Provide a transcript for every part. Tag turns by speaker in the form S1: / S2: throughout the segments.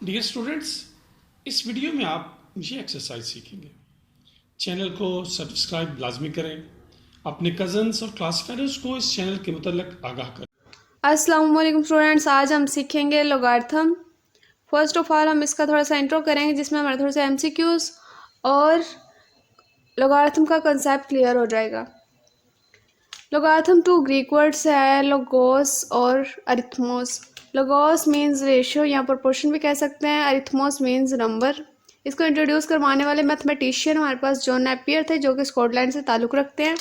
S1: Dear students, इस video में आप ये एक्सरसाइज सीखेंगे। चैनल को सब्सक्राइब लाजमी करें, अपने कज़न्स और क्लास फेलोज़ को इस चैनल के मुतल्लिक आगाह करें।
S2: अस्सलाम वालेकुम स्टूडेंट्स, आज हम सीखेंगे लोगार्थम। फर्स्ट ऑफ ऑल हम इसका थोड़ा सा इंट्रो करेंगे जिसमें हमारे थोड़े से एमसीक्यूज और लोगार्थम का कंसेप्ट क्लियर हो जाएगा। लोगार्थम टू ग्रीक वर्ड्स है लोगोस और अरिथमोस। लोगोस मीन्स रेशियो या प्रोपोर्शन भी कह सकते हैं, अरिथमोस मीन्स नंबर। इसको इंट्रोड्यूस करवाने वाले मैथमेटिशियन हमारे पास जॉन नेपियर थे जो कि स्कॉटलैंड से ताल्लुक़ रखते हैं।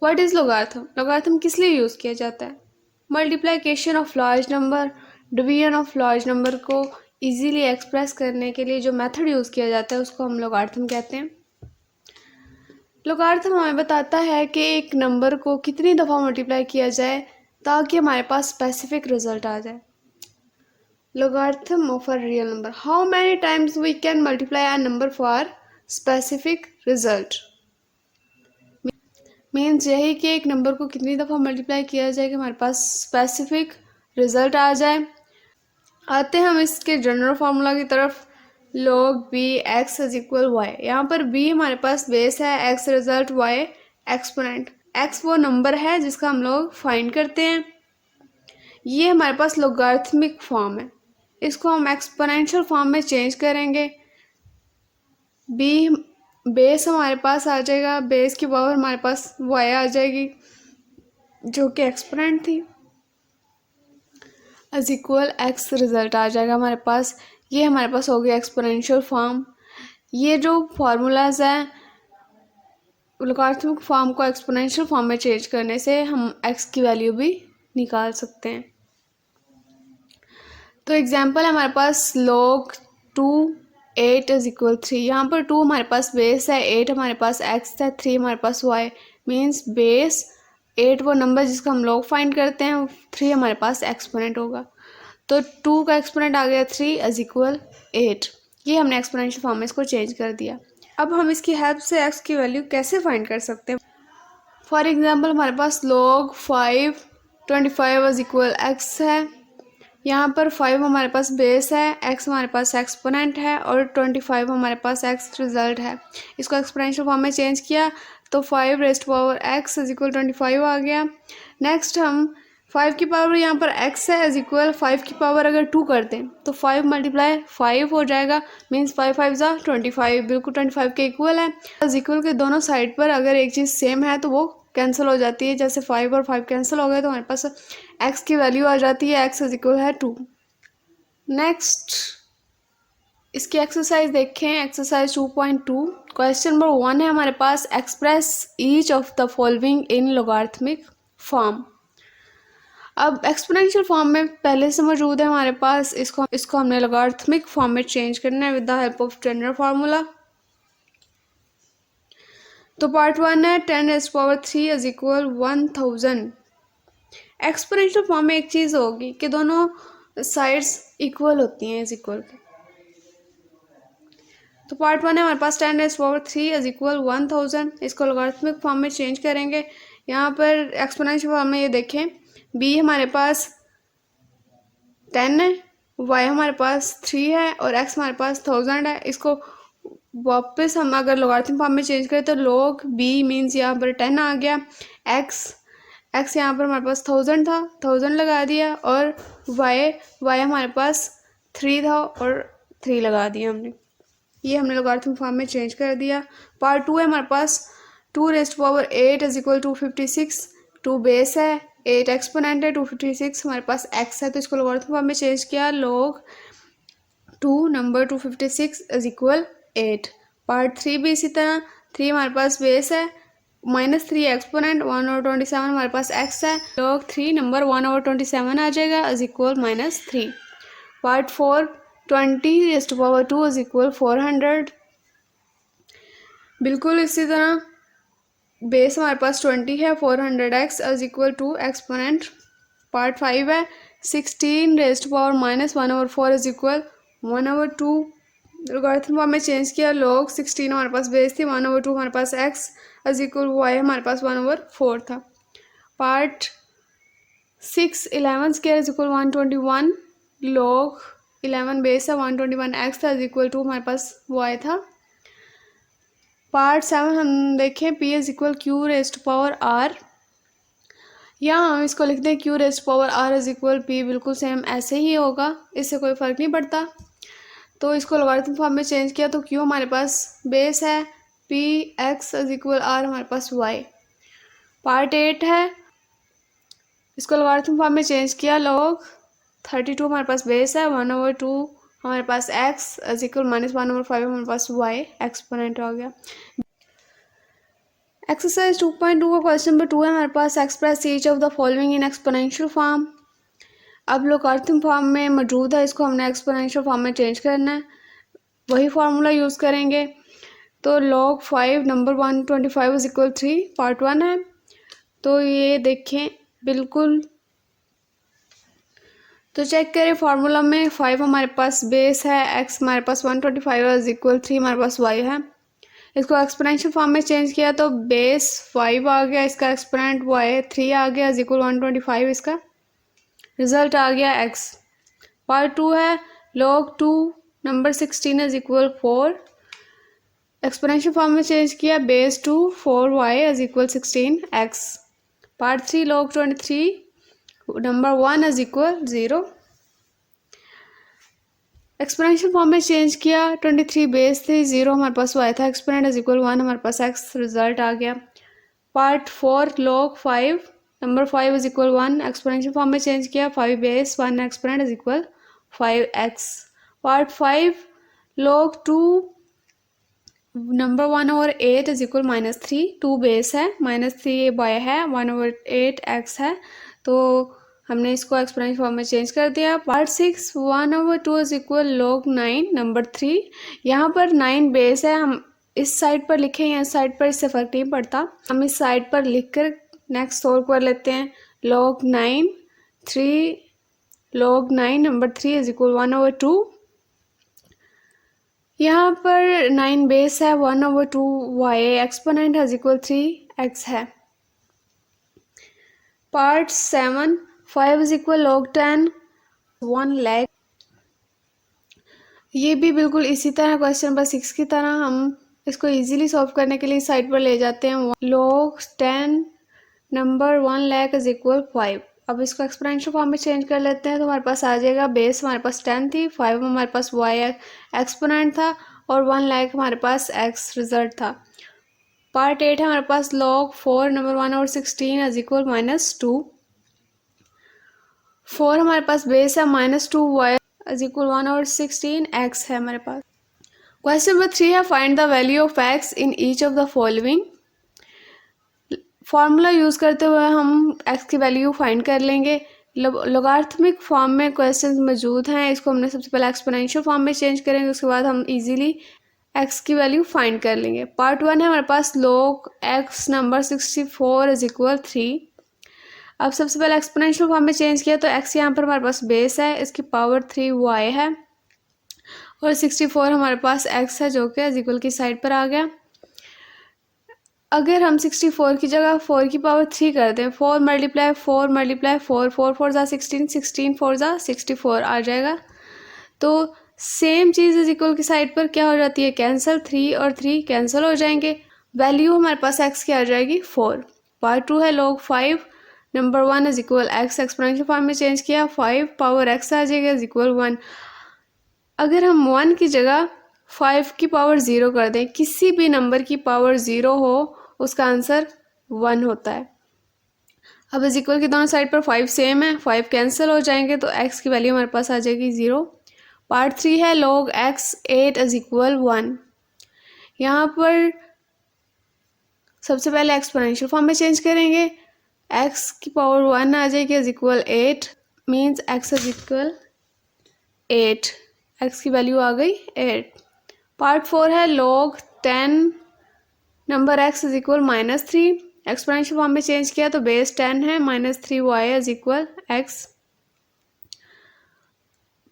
S2: What is लोगार्थम? लोगार्थम किस लिए यूज़ किया जाता है? Multiplication of large number, division of large number को इजीली एक्सप्रेस करने के लिए जो मेथड यूज़ किया जाता है उसको हम लोगार्थम कहते हैं। लोगार्थम हमें बताता है कि एक नंबर को कितनी दफ़ा मल्टीप्लाई किया जाए ताकि हमारे पास स्पेसिफिक रिजल्ट आ जाए। Logarithm of a real number, how many times we can multiply a number for specific result. Means यही कि एक नंबर को कितनी दफ़ा मल्टीप्लाई किया जाए कि हमारे पास स्पेसिफिक रिजल्ट आ जाए। आते हैं हम इसके जनरल फार्मूला की तरफ। log b x is equal y. यहाँ पर b हमारे पास बेस है, x result, y exponent. x वो नंबर है जिसका हम लोग फाइंड करते हैं। ये हमारे पास लोगारिथमिक फॉर्म है, इसको हम एक्सपोनेंशियल फॉर्म में चेंज करेंगे। b बेस हमारे पास आ जाएगा, बेस की पावर हमारे पास y आ जाएगी जो कि एक्सपोनेंट थी, इज इक्वल एक्स रिजल्ट आ जाएगा हमारे पास। ये हमारे पास हो गया एक्सपोनेंशियल फॉर्म। ये जो फार्मूलाज हैं लोगारिथमिक फॉर्म को एक्सपोनेंशियल फॉर्म में चेंज करने से हम एक्स की वैल्यू भी निकाल सकते हैं। तो एग्जांपल है हमारे पास log 2 8 इज इक्वल 3। यहाँ पर 2 हमारे पास बेस है, 8 हमारे पास एक्स है, 3 हमारे पास वाई। मीन्स बेस 8 वो नंबर जिसका हम लोग फाइंड करते हैं, 3 हमारे पास एक्सपोनेंट होगा। तो 2 का एक्सपोनेंट आ गया 3 इज इक्वल 8। ये हमने एक्सपोनेंशियल फॉर्म में इसको चेंज कर दिया। अब हम इसकी हेल्प से एक्स की वैल्यू कैसे फाइंड कर सकते हैं। फॉर एग्जांपल हमारे पास log 5 25 इज इक्वल एक्स है। यहाँ पर 5 हमारे पास बेस है, x हमारे पास एक्सपोनेंट है और 25 हमारे पास x रिजल्ट है। इसको एक्सपोनेंशियल फॉर्म में चेंज किया तो 5 rest power x is equal 25 आ गया। नेक्स्ट हम 5 की पावर यहाँ पर x है इज इक्वल 5 की पावर अगर 2 कर दें तो 5 मल्टीप्लाई 5 हो जाएगा। मीन्स 5 5 ज़ा 25, बिल्कुल 25 के इक्वल है। इज इक्वल के दोनों साइड पर अगर एक चीज़ सेम है तो वो कैंसिल हो जाती है। जैसे 5 और 5 कैंसिल हो गए तो हमारे पास x की वैल्यू आ जाती है, x इज इक्वल है 2। नेक्स्ट इसकी एक्सरसाइज देखें, एक्सरसाइज 2.2। क्वेश्चन नंबर 1 है हमारे पास, express each of the following in logarithmic form. अब एक्सपोनेंशियल फॉर्म में पहले से मौजूद है हमारे पास, इसको हमने लोगारिथमिक फॉर्म में चेंज करना है with the help of general formula. तो पार्ट 1 है 10 raised power 3 is equal 1000। Exponential form में एक चीज़ होगी कि दोनों साइड्स इक्वल होती हैं, इज इक्वल के। तो पार्ट 1 है हमारे पास 10 रेज़्ड पावर 3 इज इक्वल 1000। इसको लोगारिथमिक फॉर्म में चेंज करेंगे। यहाँ पर एक्सपोनेंशियल फॉर्म में ये देखें, b हमारे पास 10 है, y हमारे पास 3 है और x हमारे पास 1000 है। इसको वापस हम अगर लोगारिथम फॉर्म में चेंज करें तो log b मीन्स यहाँ पर 10 आ गया, x यहाँ पर हमारे पास 1000 था, 1000 लगा दिया, और y हमारे पास 3 था और 3 लगा दिया हमने। ये हमने लोगारिथम फॉर्म में चेंज कर दिया। पार्ट 2 है हमारे पास 2 raised power 8 is equal 256। 2 base है, 8 एक्सपोनेंट है, 256 हमारे पास x है, तो इसको लोगारिथम फॉर्म में चेंज किया। log 2 number 256 is equal 8। Part 3 भी इसी तरह, 3 हमारे पास बेस है, -3 एक्सपोनेंट, 1/27 हमारे पास x है, log 3 नंबर 1/27 आ जाएगा is equal -3। Part 4 20 raised to power 2 is equal 400। बिल्कुल इसी तरह बेस हमारे पास 20 है, 400x is equal to exponent. Part 5 है 16 raised to power -1/4 is equal 1/2। Logarithm form में चेंज किया, log 16 हमारे पास बेस थी, 1/2 हमारे पास x इज इक्वल y हमारे पास 1/4 था। पार्ट 6 11 square is equal 121। log 11 base है 121 एक्स था इक्वल टू हमारे पास वाई था। पार्ट 7 हम देखें p is equal q raised power r. यहाँ हम इसको लिखते हैं q raised power r is equal p, बिल्कुल सेम ऐसे ही होगा, इससे कोई फ़र्क नहीं पड़ता। तो इसको लॉगरिथम फॉर्म में चेंज किया तो क्यू हमारे पास बेस है, p x is equal r हमारे पास वाई। पार्ट 8 है, इसको लॉगरिथम फॉर्म में चेंज किया, लॉग 32 हमारे पास बेस है, 1/2 हमारे पास एक्स इज इक्वल -1/5 हमारे पास वाई एक्सपोनेंट हो गया। एक्सरसाइज 2.2 का क्वेश्चन नंबर 2 है हमारे पास, express each of the following in exponential form. अब लॉगरिथम फॉर्म में मौजूद है, इसको हमने एक्सपोनेंशियल फॉर्म में चेंज करना है, वही फार्मूला यूज़ करेंगे। तो log 5 number 125 is equal 3 part 1 है। तो ये देखें बिल्कुल, तो चेक करें फार्मूला में 5 हमारे पास बेस है, x हमारे पास 125 इज इक्वल 3 हमारे पास y है। इसको एक्सपोनेंशियल फॉर्म में चेंज किया तो बेस 5 आ गया, इसका एक्सपोनेंट y 3 आ गया इज इक्वल 125, इसका रिजल्ट आ गया x। पार्ट 2 है, log 2 number 16 is equal 4, exponential form में चेंज किया, base 2 4y is equal 16x। Part 3 log 23 number 1 is equal 0, exponential form में चेंज किया, 23 बेस थी, 0 हमारे पास y था, एक्सपोनेंट इज इक्वल 1 हमारे पास x, रिजल्ट आ गया। Part 4 log 5 number 5 is equal 1, exponential form में चेंज किया, 5 base 1 exponent is equal 5x। Part 5 log 2 number 1/8 is equal -3, 2 base है, -3 y है, 1/8 x है, तो हमने इसको एक्सपोनेंशियल फॉर्म में चेंज कर दिया। Part 6 1/2 is equal log 9 number 3, यहाँ पर 9 बेस है, हम इस साइड पर लिखें या इस साइड पर, इससे फ़र्क नहीं पड़ता, हम इस साइड पर लिख कर नेक्स्ट सोल्व कर लेते हैं। log 9 3 log 9 number 3 is equal 1/2, यहाँ पर 9 बेस है, 1/2 y exponent is equal 3x है। Part 7 5 is equal log 10 1 lakh. ये भी बिल्कुल इसी तरह क्वेश्चन नंबर 6 की तरह हम इसको इजीली सॉल्व करने के लिए साइड पर ले जाते हैं। log 10 number 1 lakh is equal 5। अब इसको एक्सपोनेंशियल फॉर्म में चेंज कर लेते हैं तो हमारे पास आ जाएगा, बेस हमारे पास 10 थी, 5 हमारे पास y एक्सपोनेंट था और 1 लाख हमारे पास x रिजल्ट था। पार्ट 8 है हमारे पास, log 4 नंबर 1/16 इज इक्वल -2, 4 हमारे पास बेस है, -2 y इज इक्वल 1/16 x है हमारे पास। क्वेश्चन नंबर 3 है, find the value of x in each of the following. Formula use करते हुए हम x की वैल्यू फाइंड कर लेंगे। लॉगरिथमिक फॉर्म में क्वेश्चन मौजूद हैं, इसको हमने सबसे पहले एक्सपोनेंशियल फॉर्म में चेंज करेंगे, उसके बाद हम इजीली x की वैल्यू फाइंड कर लेंगे। पार्ट 1 है हमारे पास, log x number 64 is equal 3। अब सबसे पहले एक्सपोनेंशियल फॉर्म में चेंज किया तो x यहाँ पर हमारे पास बेस है, इसकी पावर 3y है और 64 हमारे पास x है जो कि इज इक्वल की साइड पर आ गया। अगर हम 64 की जगह 4 की पावर 3 कर दें, 4 मल्टीप्लाई 4 मल्टीप्लाई 4, 4 4 ज़ा 16, 16 4 ज़ा 64 आ जाएगा। तो सेम चीज़ इज इक्वल की साइड पर क्या हो जाती है, कैंसिल, 3 और 3 कैंसिल हो जाएंगे, वैल्यू हमारे पास x की आ जाएगी 4। पार्ट 2 है, log 5 number 1 is equal x, exponential form में चेंज किया, 5 पावर x आ जाएगा इज इक्वल 1। अगर हम 1 की जगह 5 की पावर 0 कर दें, किसी भी नंबर की पावर 0 हो उसका आंसर 1 होता है। अब इज इक्वल की दोनों साइड पर 5 सेम है, 5 कैंसिल हो जाएंगे तो x की वैल्यू हमारे पास आ जाएगी 0। पार्ट 3 है, log x 8 इज इक्वल 1। यहाँ पर सबसे पहले एक्सपोनेंशियल फॉर्म में चेंज करेंगे, x की पावर 1 आ जाएगी is equal 8, means x is equal 8, x की वैल्यू आ गई 8। पार्ट 4 है, log 10 number x is equal -3, exponential form में चेंज किया तो बेस 10 है, -3y is equal x।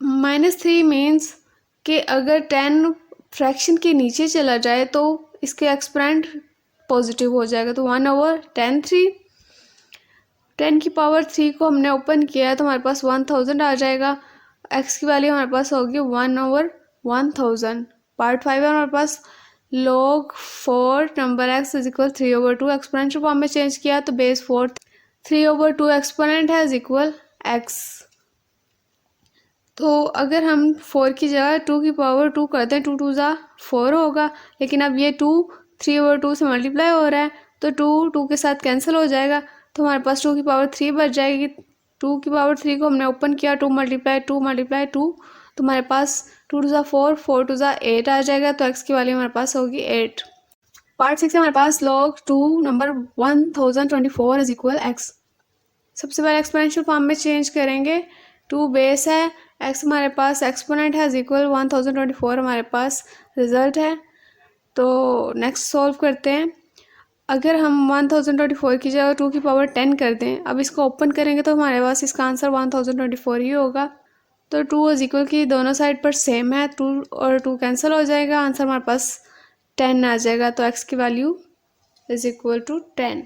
S2: -3 means कि अगर 10 फ्रैक्शन के नीचे चला जाए तो इसके एक्सपोनेंट पॉजिटिव हो जाएगा, तो 1/10 3, 10 की पावर 3 को हमने ओपन किया है तो हमारे पास 1000 आ जाएगा। एक्स की वैल्यू हमारे पास होगी 1/1000। पार्ट 5 है हमारे पास log 4 number x is equal 3/2। Exponential form में चेंज किया तो बेस 4 3/2 एक्सपोनेंट है इज इक्वल x। तो अगर हम 4 की जगह 2 की पावर 2 करते हैं 2 2 ज़ा 4 होगा, लेकिन अब ये 2 3/2 से मल्टीप्लाई हो रहा है तो 2 2 के साथ कैंसिल हो जाएगा, तो हमारे पास 2 की पावर 3 बच जाएगी। 2 की पावर 3 को हमने ओपन किया, 2 मल्टीप्लाई 2 मल्टीप्लाई 2, तो हमारे पास 2 2 ज़ा 4 4 2 ज़ा 8 आ जाएगा, तो x की वैल्यू हमारे पास होगी 8। पार्ट 6 हमारे पास log 2 number 1024 is equal x। सबसे पहले एक्सपोनेंशियल फॉर्म में चेंज करेंगे, 2 बेस है, x हमारे पास एक्सपोनेंट है इज इक्वल 1024 हमारे पास रिजल्ट है। तो नेक्स्ट सॉल्व करते हैं। अगर हम 1024 की जगह 2 की पावर 10 कर दें, अब इसको ओपन करेंगे तो हमारे पास इसका आंसर 1024 ही होगा। तो 2 इज इक्वल की दोनों साइड पर सेम है, 2 और 2 कैंसिल हो जाएगा, आंसर हमारे पास 10 आ जाएगा। तो x की वैल्यू इज इक्वल टू 10।